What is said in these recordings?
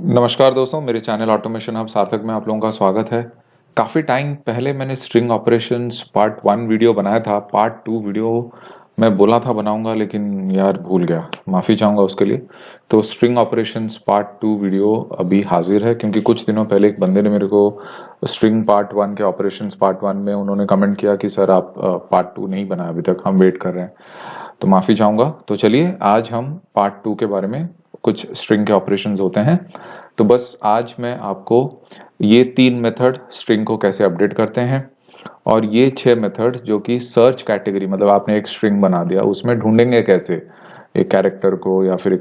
नमस्कार दोस्तों, मेरे चैनल ऑटोमेशन हब सार्थक में आप लोगों का स्वागत है। काफ़ी टाइम पहले मैंने स्ट्रिंग ऑपरेशंस पार्ट 1 वीडियो बनाया था। पार्ट 2 वीडियो मैं बोला था बनाऊंगा, लेकिन यार भूल गया, माफ़ी चाहूँगा उसके लिए। तो स्ट्रिंग ऑपरेशंस पार्ट 2 वीडियो अभी हाजिर है, क्योंकि कुछ दिनों पहले एक बंदे ने मेरे को स्ट्रिंग पार्ट 1 के ऑपरेशंस पार्ट 1 में उन्होंने कमेंट किया कि सर आप पार्ट 2 नहीं बनाया अभी तक, हम वेट कर रहे हैं। तो माफ़ी चाहूँगा। तो चलिए आज हम पार्ट 2 के बारे में, कुछ स्ट्रिंग के ऑपरेशंस होते हैं, तो बस आज मैं आपको ये 3 मेथड स्ट्रिंग को कैसे अपडेट करते हैं और ये 6 मेथड जो कि सर्च कैटेगरी, मतलब आपने एक स्ट्रिंग बना दिया उसमें ढूंढेंगे कैसे एक कैरेक्टर को या फिर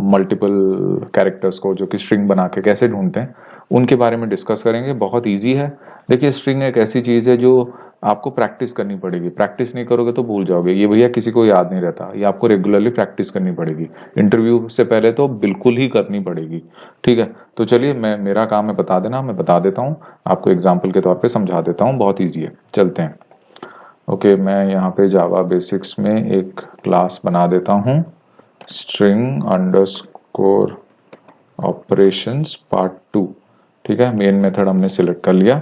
मल्टीपल कैरेक्टर्स को, जो कि स्ट्रिंग बना के कैसे ढूंढते हैं, उनके बारे में डिस्कस करेंगे। बहुत इजी है। देखिए, स्ट्रिंग एक ऐसी चीज है जो आपको प्रैक्टिस करनी पड़ेगी। प्रैक्टिस नहीं करोगे तो भूल जाओगे। ये भैया किसी को याद नहीं रहता, ये आपको रेगुलरली प्रैक्टिस करनी पड़ेगी। इंटरव्यू से पहले तो बिल्कुल ही करनी पड़ेगी। ठीक है, तो चलिए, मेरा काम है बता देना, मैं बता देता हूँ आपको, एग्जाम्पल के तौर पे समझा देता हूँ। बहुत ईजी है, चलते हैं। ओके, मैं यहाँ पे जावा बेसिक्स में एक क्लास बना देता हूँ, स्ट्रिंग अंडरस्कोर ऑपरेशंस पार्ट 2। ठीक है, मेन मेथड हमने सिलेक्ट कर लिया।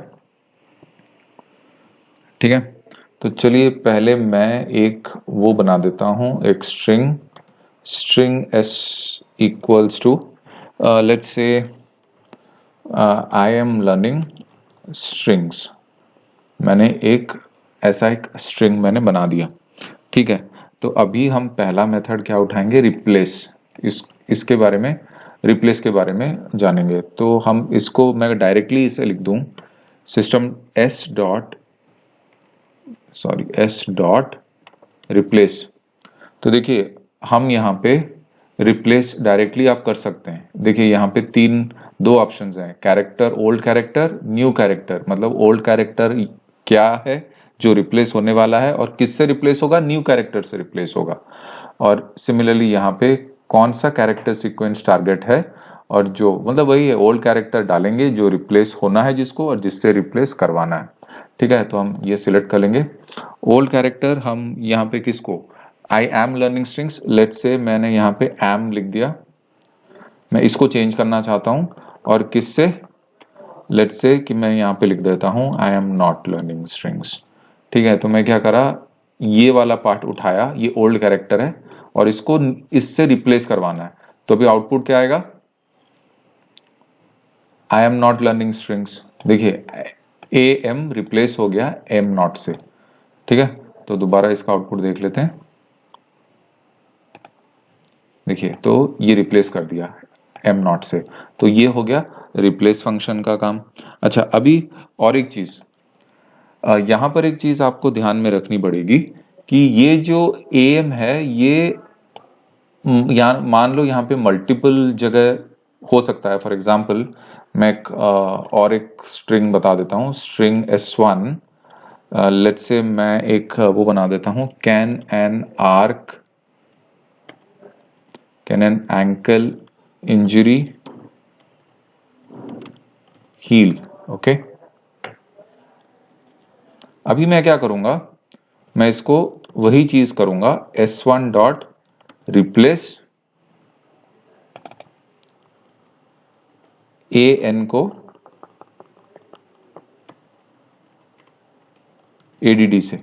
ठीक है, तो चलिए पहले मैं एक वो बना देता हूँ, एक string S equals to, let's say I am learning strings. मैंने एक ऐसा एक स्ट्रिंग मैंने बना दिया। ठीक है, तो अभी हम पहला मेथड क्या उठाएंगे, रिप्लेस। इसके बारे में, रिप्लेस के बारे में जानेंगे। तो हम इसको, मैं डायरेक्टली इसे लिख दूं, सिस्टम एस डॉट रिप्लेस। तो देखिए, हम यहाँ पे रिप्लेस डायरेक्टली आप कर सकते हैं। देखिए यहाँ पे दो ऑप्शंस हैं, character, old character, new character. मतलब ओल्ड कैरेक्टर क्या है जो रिप्लेस होने वाला है, और किससे रिप्लेस होगा, न्यू कैरेक्टर से रिप्लेस होगा। और सिमिलरली यहाँ पे कौन सा कैरेक्टर सीक्वेंस टारगेट है, और जो मतलब वही है, ओल्ड कैरेक्टर डालेंगे जो रिप्लेस होना है जिसको, और जिससे रिप्लेस करवाना है। ठीक है, तो हम ये सिलेक्ट कर लेंगे ओल्ड कैरेक्टर। हम यहाँ पे किसको, I am learning strings, let's say मैंने यहाँ पे एम लिख दिया, मैं इसको चेंज करना चाहता हूं। और किससे, लेट्स से कि मैं यहाँ पे लिख देता हूं I am not learning strings. ठीक है, तो मैं क्या करा, ये वाला पार्ट उठाया, ये ओल्ड कैरेक्टर है और इसको इससे रिप्लेस करवाना है। तो अभी आउटपुट क्या आएगा, I am not learning strings. देखिए, ए एम रिप्लेस हो गया एम नॉट से। ठीक है, तो दोबारा इसका आउटपुट देख लेते हैं। देखिए, तो ये रिप्लेस कर दिया एम नॉट से। तो ये हो गया रिप्लेस फंक्शन का काम। अच्छा, अभी और एक चीज, यहां पर एक चीज आपको ध्यान में रखनी पड़ेगी कि ये जो एम है, ये यहाँ मान लो यहाँ पे मल्टीपल जगह हो सकता है। फॉर एग्जाम्पल, मैं और एक स्ट्रिंग बता देता हूँ, स्ट्रिंग S1। लेट्स से मैं एक वो बना देता हूँ, can an ankle injury heal. Okay, अभी मैं क्या करूंगा, मैं इसको वही चीज करूंगा, S1 dot replace A N को एडीडी से।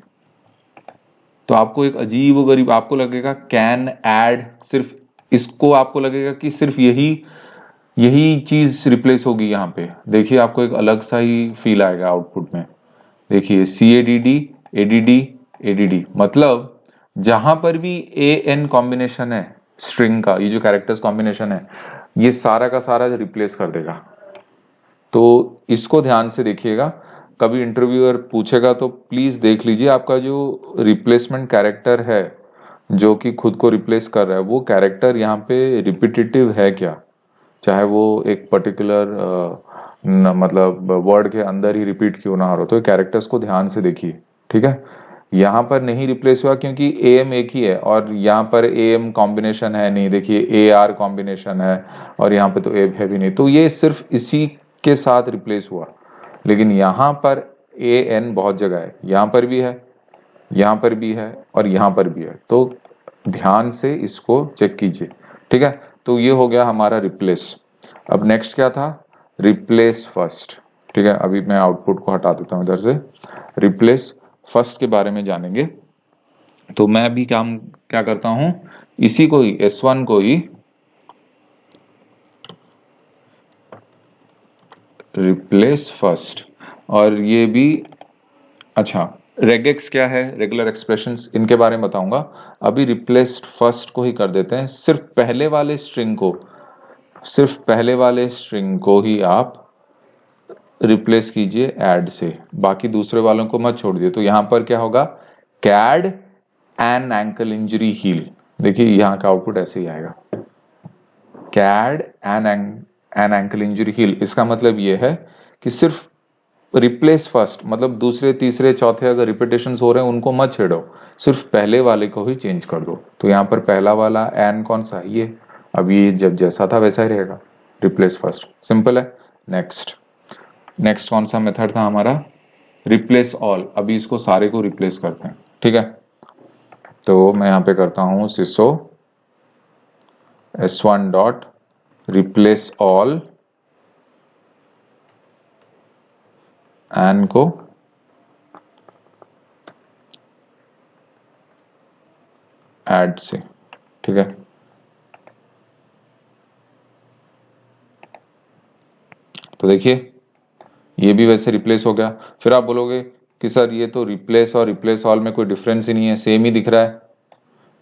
तो आपको एक अजीब व गरीब आपको लगेगा, कैन ऐड, सिर्फ इसको आपको लगेगा कि सिर्फ यही यही चीज रिप्लेस होगी यहाँ पे। देखिए, आपको एक अलग सा ही फील आएगा आउटपुट में। देखिए, सी एडीडी एडीडी एडीडी, मतलब जहां पर भी ए एन कॉम्बिनेशन है स्ट्रिंग का, ये जो कैरेक्टर्स कॉम्बिनेशन है, ये सारा का सारा रिप्लेस कर देगा। तो इसको ध्यान से देखिएगा, कभी इंटरव्यूअर पूछेगा तो प्लीज देख लीजिए आपका जो रिप्लेसमेंट कैरेक्टर है, जो कि खुद को रिप्लेस कर रहा है, वो कैरेक्टर यहाँ पे रिपीटेटिव है क्या। चाहे वो एक पर्टिकुलर मतलब वर्ड के अंदर ही रिपीट क्यों ना हो रहा, तो कैरेक्टर्स को ध्यान से देखिए। ठीक है, यहाँ पर नहीं रिप्लेस हुआ क्योंकि ए एम एक ही है, और यहाँ पर ए एम कॉम्बिनेशन है नहीं। देखिए, ए आर कॉम्बिनेशन है और यहाँ पे तो ए है भी नहीं, तो ये सिर्फ इसी के साथ रिप्लेस हुआ। लेकिन यहाँ पर ए एन बहुत जगह है, यहाँ पर भी है, यहाँ पर भी है और यहाँ पर भी है, तो ध्यान से इसको चेक कीजिए। ठीक है, तो ये हो गया हमारा रिप्लेस। अब नेक्स्ट क्या था, रिप्लेस फर्स्ट। ठीक है, अभी मैं आउटपुट को हटा देता हूं इधर से। रिप्लेस फर्स्ट के बारे में जानेंगे। तो मैं अभी काम क्या करता हूं, इसी को ही S1 को ही रिप्लेस फर्स्ट, और ये भी अच्छा रेगेक्स क्या है, रेगुलर एक्सप्रेशंस, इनके बारे में बताऊंगा। अभी रिप्लेस्ड फर्स्ट को ही कर देते हैं। सिर्फ पहले वाले स्ट्रिंग को, सिर्फ पहले वाले स्ट्रिंग को ही आप रिप्लेस कीजिए ऐड से, बाकी दूसरे वालों को मत छोड़ दिए। तो यहां पर क्या होगा, cad an ankle injury heal. देखिए यहां का आउटपुट ऐसे ही आएगा, cad an ankle injury heal. इसका मतलब ये है कि सिर्फ रिप्लेस फर्स्ट, मतलब दूसरे तीसरे चौथे अगर रिपीटेशन हो रहे हैं उनको मत छेड़ो, सिर्फ पहले वाले को ही चेंज कर दो। तो यहाँ पर पहला वाला एन कौन सा है, ये अभी जब जैसा था वैसा ही रहेगा, रिप्लेस फर्स्ट, सिंपल है। नेक्स्ट, नेक्स्ट कौन सा मेथड था हमारा, रिप्लेस ऑल। अभी इसको सारे को रिप्लेस करते हैं। ठीक है, तो मैं यहाँ पे करता हूँ सिसो S1 dot replace all N को ऐड से। ठीक है, तो देखिए ये भी वैसे रिप्लेस हो गया। फिर आप बोलोगे कि सर ये तो रिप्लेस और रिप्लेस ऑल में कोई डिफरेंस ही नहीं है, सेम ही दिख रहा है।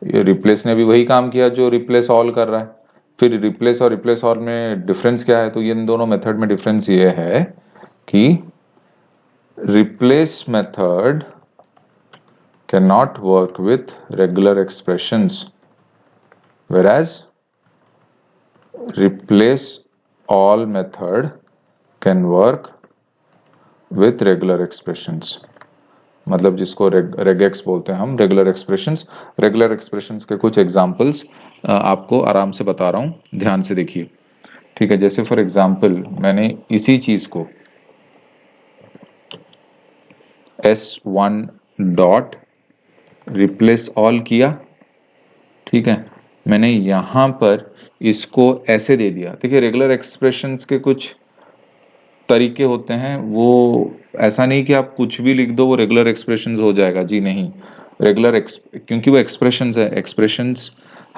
ये रिप्लेस ने भी वही काम किया जो रिप्लेस ऑल कर रहा है, फिर रिप्लेस और रिप्लेस ऑल में डिफरेंस क्या है। तो ये इन दोनों मेथड में डिफरेंस ये है कि replace method can not work with regular expressions, whereas replace all method can work with regular expressions। मतलब जिसको रेगेक्स बोलते हैं हम, रेगुलर एक्सप्रेशंस। रेगुलर एक्सप्रेशंस के कुछ एग्जांपल्स आपको आराम से बता रहा हूं, ध्यान से देखिए। ठीक है, जैसे फॉर एग्जांपल मैंने इसी चीज को S1 डॉट रिप्लेस ऑल किया। ठीक है, मैंने यहां पर इसको ऐसे दे दिया। देखिए रेगुलर एक्सप्रेशंस के कुछ तरीके होते हैं, वो ऐसा नहीं कि आप कुछ भी लिख दो वो रेगुलर एक्सप्रेशंस हो जाएगा, जी नहीं। क्योंकि वो एक्सप्रेशंस है, expressions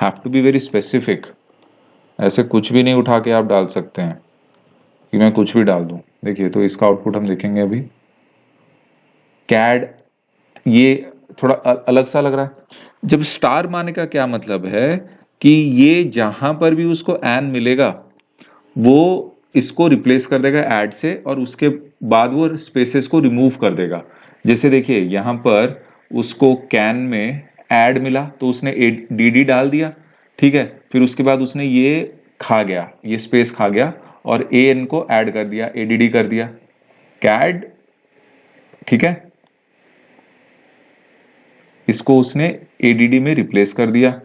have to be very specific. ऐसे कुछ भी नहीं उठा के आप डाल सकते हैं कि मैं कुछ भी डाल दूं। देखिए, तो इसका आउटपुट हम देखेंगे अभी, कैड, ये थोड़ा अलग सा लग रहा है। जब स्टार मारने का क्या मतलब है कि ये जहां पर भी उसको एन मिलेगा वो इसको रिप्लेस कर देगा ऐड से, और उसके बाद वो स्पेसेस को रिमूव कर देगा। जैसे देखिए यहां पर उसको कैन में ऐड मिला तो उसने डी डाल दिया। ठीक है, फिर उसके बाद उसने ये खा गया, ये स्पेस खा गया, और ए एन को ऐड कर दिया, एडीडी कर दिया, कैड। ठीक है, इसको उसने एडीडी में रिप्लेस कर दिया,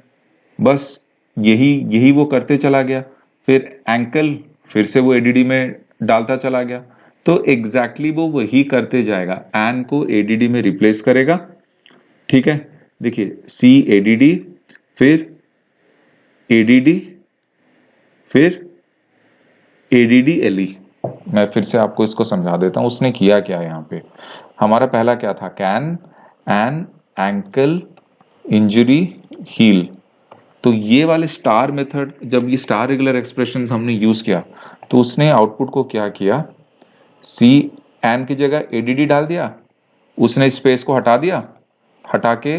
बस यही यही वो करते चला गया। फिर एंकल, फिर से वो एडीडी में डालता चला गया। तो एग्जैक्टली वो वही करते जाएगा, एन को एडीडी में रिप्लेस करेगा। ठीक है, देखिए सी एडीडी, फिर एडीडी, फिर एडीडी एलई। मैं फिर से आपको इसको समझा देता हूं उसने किया क्या। यहां पे हमारा पहला क्या था, can an ankle injury heal. तो ये वाले स्टार मेथड, जब ये स्टार रेगुलर एक्सप्रेशंस हमने यूज किया तो उसने आउटपुट को क्या किया, सी एन की जगह एडीडी डाल दिया, उसने स्पेस को हटा दिया, हटा के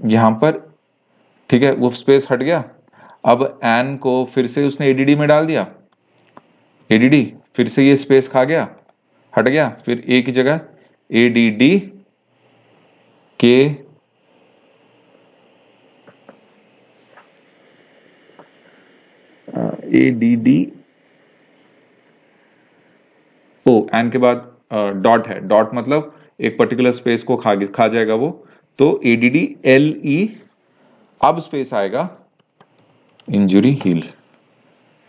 यहां पर, ठीक है वो स्पेस हट गया। अब एन को फिर से उसने एडीडी में डाल दिया, एडीडी, फिर से ये स्पेस खा गया, हट गया, फिर ए की जगह एडीडी के एडीडी ओ एन के बाद डॉट है, डॉट मतलब एक पर्टिकुलर स्पेस को खा जाएगा वो, तो एडीडी एल ई, अब स्पेस आएगा इंजरी हील।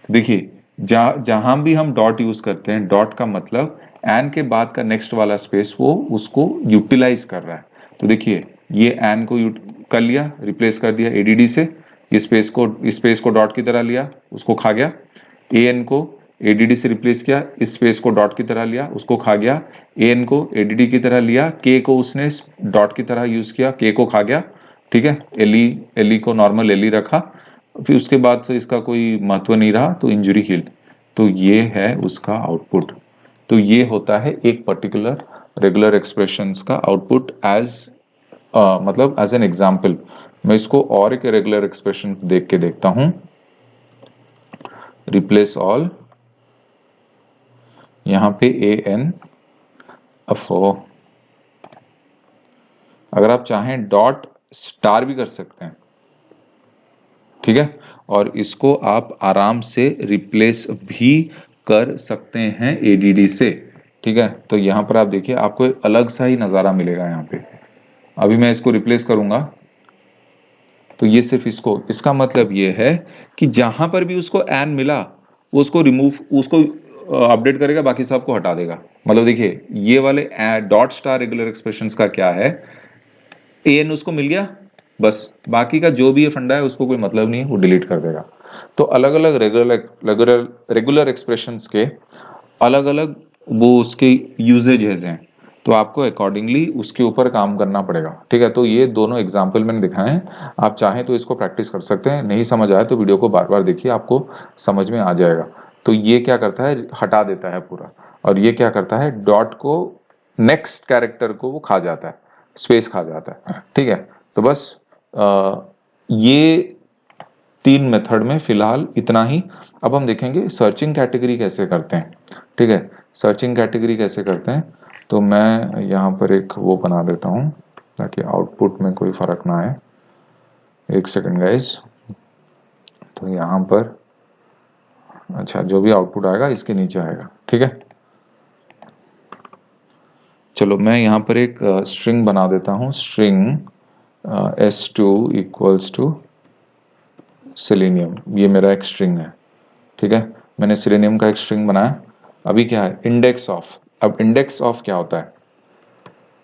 देखिए जहां भी हम डॉट यूज करते हैं, डॉट का मतलब एन के बाद का नेक्स्ट वाला स्पेस वो उसको यूटिलाइज कर रहा है। तो देखिए ये एन को कर लिया, रिप्लेस कर दिया एडीडी से, ये स्पेस को डॉट की तरह लिया, उसको खा गया। ए एन को एडीडी से रिप्लेस किया, इस स्पेस को डॉट की तरह लिया, उसको खा गया, एन को एडीडी की तरह लिया, के को उसने डॉट की तरह यूज किया, के को खा गया, ठीक है, एलई को नॉर्मल एलई रखा, फिर उसके बाद से इसका कोई महत्व नहीं रहा, तो इंजुरी हिल। तो ये है उसका आउटपुट। तो ये होता है एक पर्टिकुलर रेगुलर एक्सप्रेशंस का आउटपुट एज मतलब एज एन एग्जाम्पल। मैं इसको और एक रेगुलर एक्सप्रेशन देख के देखता हूं। रिप्लेस ऑल, यहां पे ए एन अफो, अगर आप चाहें डॉट स्टार भी कर सकते हैं, ठीक है, और इसको आप आराम से रिप्लेस भी कर सकते हैं एडीडी से, ठीक है। तो यहां पर आप देखिए आपको एक अलग सा ही नजारा मिलेगा यहाँ पे। अभी मैं इसको रिप्लेस करूंगा तो ये सिर्फ इसका मतलब ये है कि जहां पर भी उसको एन मिला वो उसको रिमूव, उसको अपडेट करेगा, बाकी सब को हटा देगा। मतलब देखिए ये वाले डॉट स्टार रेगुलर एक्सप्रेशंस का क्या है, एन उसको मिल गया, बस बाकी का जो भी ये फंडा है उसको कोई मतलब नहीं है, वो डिलीट कर देगा। तो अलग अलग रेगुलर एक्सप्रेशंस के अलग अलग वो उसके यूजेजेस हैं, तो आपको अकॉर्डिंगली उसके ऊपर काम करना पड़ेगा, ठीक है। तो ये दोनों एग्जाम्पल मैंने दिखाए हैं, आप चाहें तो इसको प्रैक्टिस कर सकते हैं, नहीं समझ आए तो वीडियो को बार बार देखिए, आपको समझ में आ जाएगा। तो ये क्या करता है, हटा देता है पूरा, और ये क्या करता है, डॉट को नेक्स्ट कैरेक्टर को वो खा जाता है, स्पेस खा जाता है, ठीक है। तो बस ये 3 मेथड में फिलहाल इतना ही। अब हम देखेंगे सर्चिंग कैटेगरी कैसे करते हैं, ठीक है। सर्चिंग कैटेगरी कैसे करते हैं, तो मैं यहाँ पर एक वो बना देता हूँ ताकि आउटपुट में कोई फर्क ना आए। एक सेकंड गाइस, तो यहाँ पर अच्छा जो भी आउटपुट आएगा इसके नीचे आएगा, ठीक है। चलो मैं यहाँ पर एक स्ट्रिंग बना देता हूँ, string s2 equals to selenium, ये मेरा एक स्ट्रिंग है, ठीक है। मैंने सेलेनियम का एक स्ट्रिंग बनाया। अभी क्या है, इंडेक्स ऑफ। अब इंडेक्स ऑफ क्या होता है,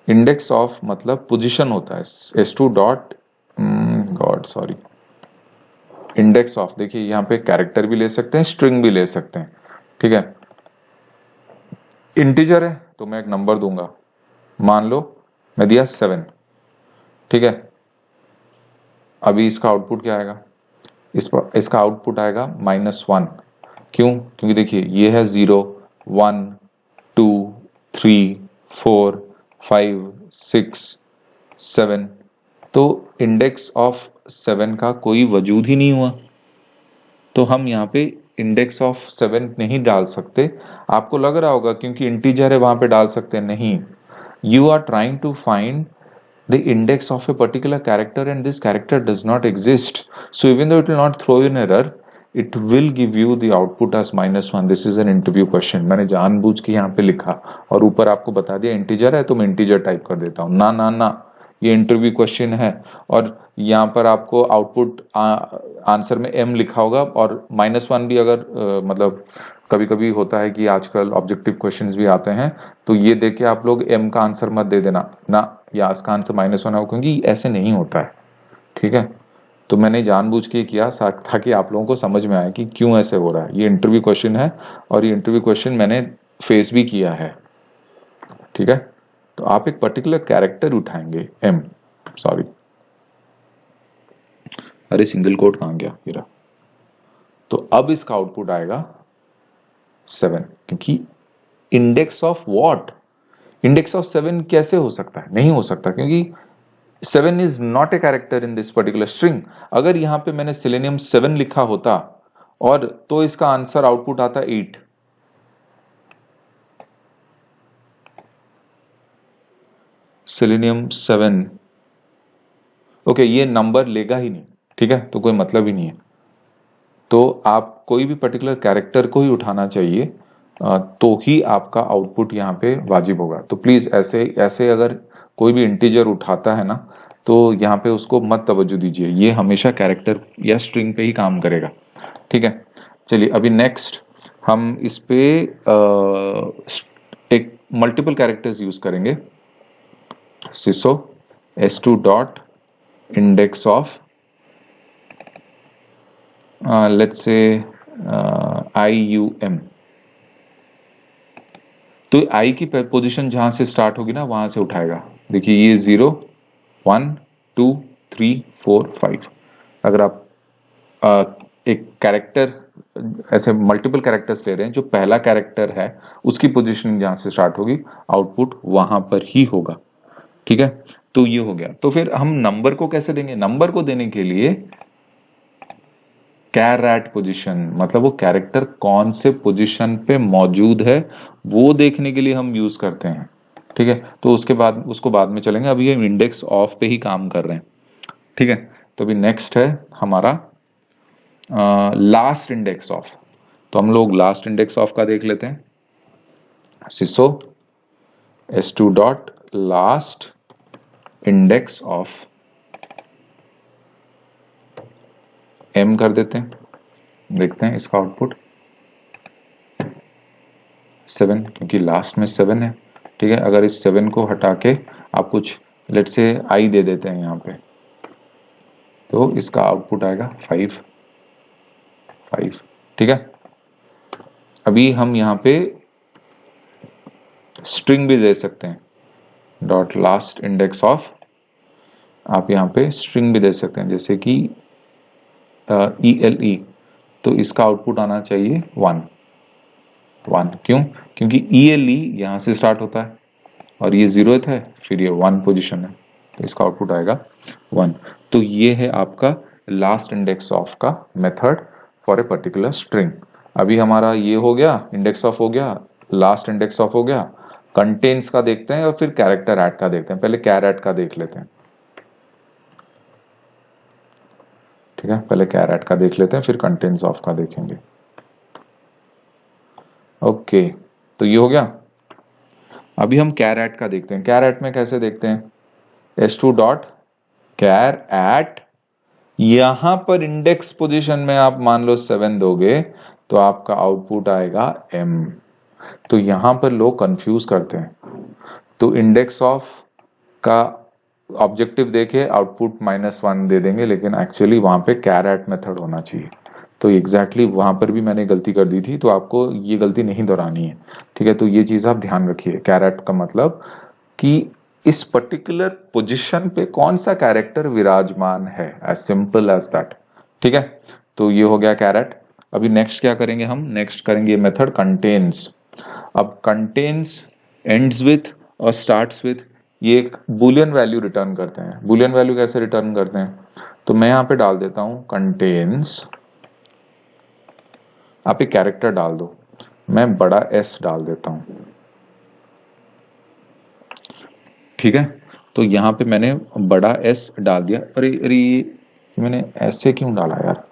इंडेक्स ऑफ मतलब पोजीशन होता है, s2 dot God sorry, index of देखिए यहाँ पे कैरेक्टर भी ले सकते हैं, स्ट्रिंग भी ले सकते हैं, ठीक है। इंटीजर है तो मैं एक नंबर दूंगा, मान लो मैं दिया 7, ठीक है। अभी इसका आउटपुट क्या आएगा, इसका आउटपुट आएगा -1। क्यों, क्योंकि देखिए ये है 0 1 2 3 4 5 6 7, तो इंडेक्स ऑफ 7 का कोई वजूद ही नहीं हुआ, तो हम यहाँ पे इंडेक्स ऑफ 7 नहीं डाल सकते। आपको लग रहा होगा क्योंकि इंटीजर है वहां पे डाल सकते हैं, नहीं, you are trying to find the index of a particular character and this character does not exist, so even though it will not throw you an error, it will give you the output as -1। this is an interview question, मैंने जानबूझ के यहाँ पे लिखा और ऊपर आपको बता दिया इंटीजर है तो मैं इंटीजर टाइप कर देता हूँ, ना ना ना, ये इंटरव्यू क्वेश्चन है। और यहाँ पर आपको आउटपुट आंसर में m लिखा होगा और -1 भी अगर मतलब कभी कभी होता है कि आजकल ऑब्जेक्टिव क्वेश्चंस भी आते हैं, तो ये देख के आप लोग m का आंसर मत दे देना ना, या इसका आंसर -1 हो, क्योंकि ऐसे नहीं होता है, ठीक है। तो मैंने जानबूझ के किया ताकि आप लोगों को समझ में आए कि क्यों ऐसे हो रहा है। ये इंटरव्यू क्वेश्चन है और ये इंटरव्यू क्वेश्चन मैंने फेस भी किया है, ठीक है। तो आप एक पर्टिकुलर कैरेक्टर उठाएंगे m, सॉरी अरे सिंगल कोट कहां गया मेरा, तो अब इसका आउटपुट आएगा 7, क्योंकि index of what, index of 7 कैसे हो सकता है, नहीं हो सकता, क्योंकि 7 is not a character in this particular string. अगर यहां पे मैंने सेलेनियम 7 लिखा होता और तो इसका आंसर आउटपुट आता 8, सेलेनियम 7, ओके, ये नंबर लेगा ही नहीं, ठीक है, तो कोई मतलब ही नहीं है। तो आप कोई भी पर्टिकुलर कैरेक्टर को ही उठाना चाहिए, तो ही आपका आउटपुट यहाँ पे वाजिब होगा। तो प्लीज ऐसे अगर कोई भी इंटीजर उठाता है ना, तो यहाँ पे उसको मत तवज्जो दीजिए, ये हमेशा कैरेक्टर या स्ट्रिंग पे ही काम करेगा, ठीक है। चलिए अभी नेक्स्ट हम इस पे एक मल्टीपल कैरेक्टर्स यूज करेंगे। सिसो s2 dot index of let's say IUM, तो आई की पोजीशन जहां से स्टार्ट होगी ना वहां से उठाएगा। देखिए ये 0 1 2 3 4 5। अगर आप एक कैरेक्टर ऐसे मल्टीपल कैरेक्टर्स ले रहे हैं, जो पहला कैरेक्टर है उसकी पोजीशनिंग जहां से स्टार्ट होगी आउटपुट वहां पर ही होगा। ठीक है, तो ये हो गया। तो फिर हम नंबर को कैसे देंगे? नंबर को देने के लिए कैर एट पोजिशन, मतलब वो कैरेक्टर कौन से पोजीशन पे मौजूद है वो देखने के लिए हम यूज करते हैं। ठीक है, तो उसके बाद उसको बाद में चलेंगे, अभी हम इंडेक्स ऑफ पे ही काम कर रहे हैं। ठीक है, तो अभी नेक्स्ट है हमारा लास्ट इंडेक्स ऑफ। तो हम लोग लास्ट इंडेक्स ऑफ का देख लेते हैं। सिसो s2 dot last index of m कर देते हैं, देखते हैं इसका आउटपुट 7, क्योंकि लास्ट में 7 है। ठीक है, अगर इस 7 को हटा के आप कुछ लेट से i दे देते हैं यहाँ पे, तो इसका आउटपुट आएगा 5 5। ठीक है, अभी हम यहाँ पे स्ट्रिंग भी दे सकते हैं, डॉट लास्ट इंडेक्स ऑफ। आप यहाँ पे स्ट्रिंग भी दे सकते हैं, जैसे कि ELE, तो इसका आउटपुट आना चाहिए 1 1। क्यों? क्योंकि ELE यहाँ से स्टार्ट होता है और ये 0th है, फिर ये 1 पोजीशन है, तो इसका आउटपुट आएगा 1। तो ये है आपका लास्ट इंडेक्स ऑफ का method for a particular string. अभी हमारा ये हो गया, इंडेक्स ऑफ हो गया, लास्ट इंडेक्स ऑफ हो गया। कंटेन्स का देखते हैं और फिर कैरेक्टर ऐड का देखते हैं। पहले कैर ऐड का देख लेते हैं। ठीक है, पहले कैर ऐड का देख लेते हैं, फिर कंटेन्स ऑफ का देखेंगे। ओके, तो ये हो गया। अभी हम कैर ऐड का देखते हैं। कैर ऐड में कैसे देखते हैं? s2 डॉट कैर ऐड, यहां पर इंडेक्स पोजीशन में आप मान लो 7 दोगे तो आपका आउटपुट आएगा m। तो यहां पर लोग कंफ्यूज करते हैं, तो इंडेक्स ऑफ का ऑब्जेक्टिव देके आउटपुट -1 दे देंगे, लेकिन एक्चुअली वहां पे कैर ऐड मेथड होना चाहिए। तो एग्जैक्टली वहां पर भी मैंने गलती कर दी थी, तो आपको ये गलती नहीं दोहरानी है। ठीक है, तो ये चीज आप ध्यान रखिए। कैर ऐड का मतलब कि इस पर्टिकुलर पोजीशन पे कौन सा कैरेक्टर विराजमान है, एज सिंपल एज दैट। ठीक है, तो ये हो गया कैर ऐड। अभी नेक्स्ट क्या करेंगे हम? नेक्स्ट करेंगे मेथड कंटेन्स। अब कंटेन्स एंड्स विथ और स्टार्ट्स विथ, ये एक बुलियन वैल्यू रिटर्न करते हैं। बुलियन वैल्यू कैसे रिटर्न करते हैं? तो मैं यहां पे डाल देता हूं कंटेन्स, आप एक कैरेक्टर डाल दो, मैं बड़ा S डाल देता हूं। ठीक है, तो यहां पे मैंने बड़ा S डाल दिया। अरे अरे मैंने ऐसे क्यों डाला यार,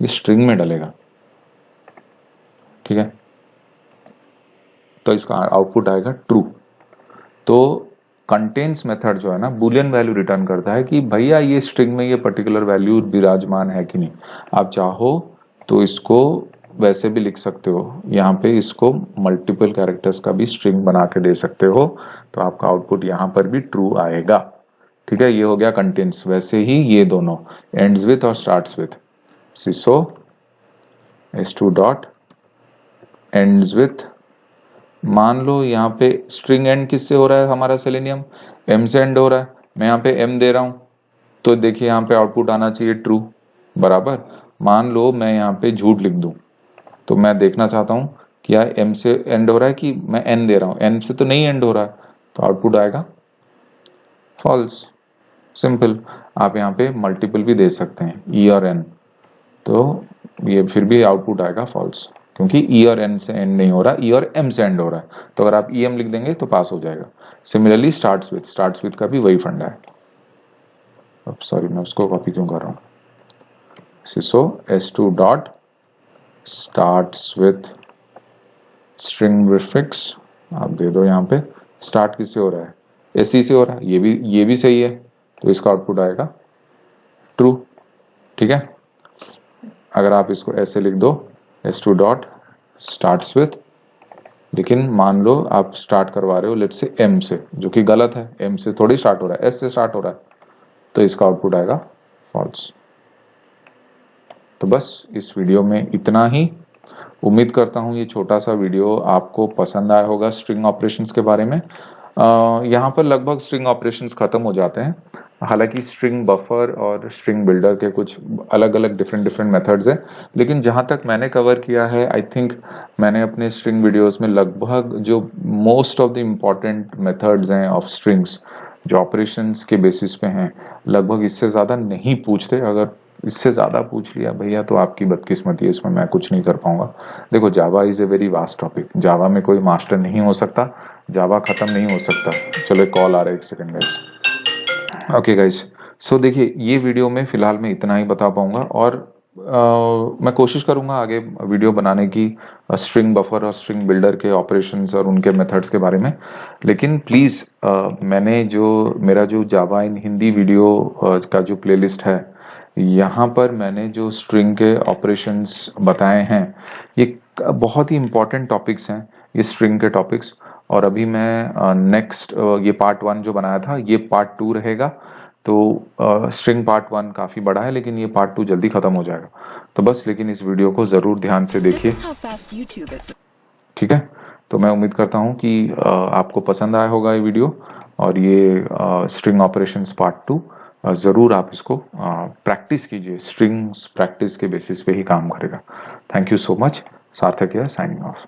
ये स्ट्रिंग में डलेगा। ठीक है, तो इसका आउटपुट आएगा ट्रू। तो कंटेन्स मेथड जो है ना, बुलियन वैल्यू रिटर्न करता है कि भैया ये स्ट्रिंग में ये पर्टिकुलर वैल्यू विराजमान है कि नहीं। आप चाहो तो इसको वैसे भी लिख सकते हो, यहाँ पे इसको मल्टीपल कैरेक्टर्स का भी स्ट्रिंग बना के दे सकते हो, तो आपका आउटपुट यहाँ पर भी ट्रू आएगा। ठीक है, ये हो गया कंटेन्स। वैसे ही ये दोनों एंड्स विथ और starts with, seesaw s2 dot ends with, मान लो यहाँ पे स्ट्रिंग एंड किससे हो रहा है? हमारा सेलेनियम m से एंड हो रहा है, मैं यहाँ पे m दे रहा हूं, तो देखिए यहाँ पे आउटपुट आना चाहिए ट्रू बराबर। मान लो मैं यहाँ पे झूठ लिख दूं, तो मैं देखना चाहता हूं कि यार m से एंड हो रहा है कि मैं n दे रहा हूं, n से तो नहीं एंड हो रहा है, तो आउटपुट आएगा फॉल्स। सिंपल। आप यहाँ पे मल्टीपल भी दे सकते हैं, e और n, तो ये फिर भी आउटपुट आएगा फॉल्स, क्योंकि E और N से एंड नहीं हो रहा, E और M से एंड हो रहा है। तो अगर आप EM लिख देंगे तो पास हो जाएगा। सिमिलरली स्टार्ट्स विथ का भी वही फंडा है। अब सॉरी, मैं उसको कॉपी क्यों कर रहा हूँ? सिसो s2 dot starts with string prefix आप दे दो। यहाँ पे स्टार्ट किससे हो रहा है? SE से हो रहा है, ये भी सही है, तो इसका आउटपुट आएगा ट्रू। ठीक है, अगर आप इसको ऐसे लिख दो s2 डॉट स्टार्ट्स विथ, लेकिन मान लो आप स्टार्ट करवा रहे हो लेट से m से, जो कि गलत है, m से थोड़ी स्टार्ट हो रहा है, s से स्टार्ट हो रहा है, तो इसका आउटपुट आएगा फॉल्स। तो बस इस वीडियो में इतना ही। उम्मीद करता हूँ ये छोटा सा वीडियो आपको पसंद आया होगा स्ट्रिंग ऑपरेशंस के बारे में। यहाँ पर लगभग स्ट्रिंग ऑपरेशंस खत्म हो जाते हैं। हालांकि स्ट्रिंग बफर और स्ट्रिंग बिल्डर के कुछ अलग अलग डिफरेंट मेथड्स हैं, लेकिन जहां तक मैंने कवर किया है आई थिंक मैंने अपने स्ट्रिंग वीडियोस में लगभग जो most of the important methods हैं ऑफ स्ट्रिंग्स जो ऑपरेशंस के बेसिस पे हैं, लगभग इससे ज़्यादा नहीं पूछते। अगर इससे ज़्यादा पूछ लिया भैया तो आपकी बदकिस्मती है, इसमें मैं कुछ नहीं कर पाऊंगा। देखो Java is a very vast topic, Java में कोई मास्टर नहीं हो सकता, जावा खत्म नहीं हो सकता। चलो एक कॉल आ रहा है, एक सेकंड गाइस। ओके गाइस, सो देखिए ये वीडियो में फिलहाल मैं इतना ही बता पाऊंगा, और मैं कोशिश करूंगा आगे वीडियो बनाने की स्ट्रिंग बफर और स्ट्रिंग बिल्डर के ऑपरेशंस और उनके मेथड्स के बारे में। लेकिन प्लीज़ मैंने जो मेरा जो जावा इन हिंदी वीडियो का जो प्लेलिस्ट है, यहाँ पर मैंने जो स्ट्रिंग के ऑपरेशंस बताए हैं ये बहुत ही इंपॉर्टेंट टॉपिक्स हैं, ये स्ट्रिंग के टॉपिक्स। और अभी मैं नेक्स्ट ये पार्ट 1 जो बनाया था ये पार्ट 2 रहेगा। तो स्ट्रिंग पार्ट 1 काफ़ी बड़ा है, लेकिन ये पार्ट 2 जल्दी ख़त्म हो जाएगा। तो बस लेकिन इस वीडियो को ज़रूर ध्यान से देखिए, ठीक है। तो मैं उम्मीद करता हूँ कि आपको पसंद आया होगा ये वीडियो, और ये स्ट्रिंग ऑपरेशंस पार्ट 2 ज़रूर आप इसको प्रैक्टिस कीजिए, स्ट्रिंग्स प्रैक्टिस के बेसिस पे ही काम करेगा। Thank you so much. सार्थक है साइनिंग ऑफ।